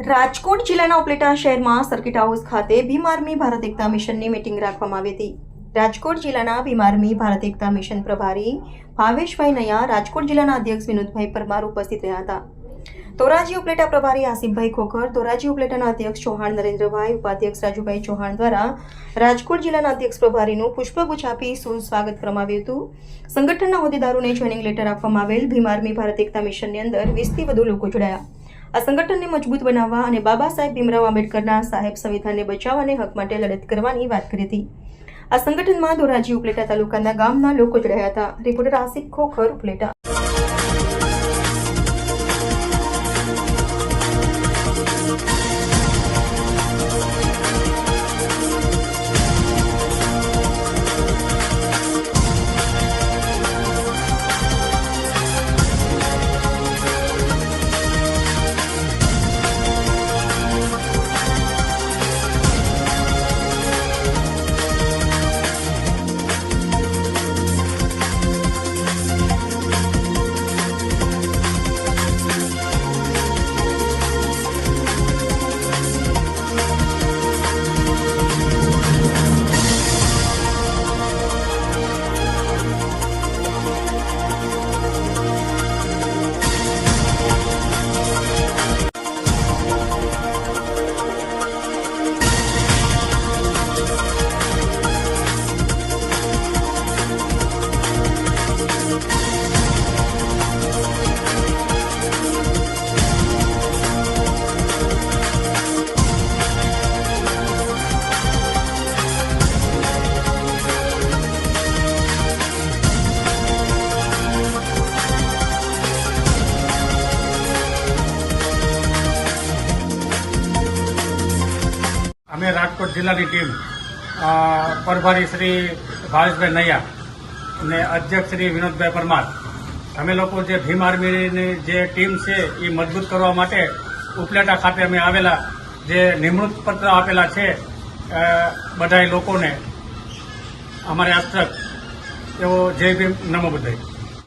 રાજકોટ જિલ્લાના ઉપલેટા શહેરમાં circuit house ખાતે ભીમ આર્મી ભારત એકતા મિશનની મીટિંગ રાખવામાં આવી હતી. રાજકોટ જિલ્લાના ભીમ આર્મી ભારત એકતા મિશન પ્રભારી ભાવેશભાઈ નૈયા, રાજકોટ જિલ્લાના અધ્યક્ષ વિનોદભાઈ પરમાર ઉપસ્થિત રહ્યા હતા. ધોરાજી ઉપલેટા પ્રભારી આસિફભાઈ ખોખર, ધોરાજી ઉપલેટાના અધ્યક્ષ ચૌહાણ નરેન્દ્રભાઈ, ઉપાધ્યક્ષ રાજુભાઈ ચૌહાણ દ્વારા રાજકોટ જિલ્લાના અધ્યક્ષ પ્રભારીનું પુષ્પગુચ્છ આપી સ્વાગત કરવામાં આવ્યું હતું. સંગઠનના હોદ્દેદારોને જોઈનિંગ લેટર આપવામાં આવેલ. ભીમ આર્મી ભારત એકતા મિશનની અંદર 20થી વધુ લોકો જોડાયા. આ સંગઠનને મજબૂત બનાવવા અને બાબા સાહેબ ભીમરાવ આંબેડકરના સાહેબ સંવિધાનને બચાવવા અને હક માટે લડત કરવાની વાત કરી હતી. આ સંગઠનમાં ધોરાજી ઉપલેટા તાલુકાના ગામના લોકો જોડાયા હતા. રિપોર્ટર આસિફ ખોખર, ઉપલેટા. અમે રાજકોટ જિલ્લાની ટીમ પ્રભારી શ્રી ભાવેશભાઈ નૈયા અને અધ્યક્ષ શ્રી વિનોદભાઈ પરમાર, અમે લોકો જે ભીમ આર્મીની જે ટીમ છે એ મજબૂત કરવા માટે ઉપલેટા ખાતે અમે આવેલા. જે નિમણૂક પત્ર આપેલા છે બધાય લોકોને અમારે હસ્તક એવો જય ભીમ, નમો બુદ્ધાય.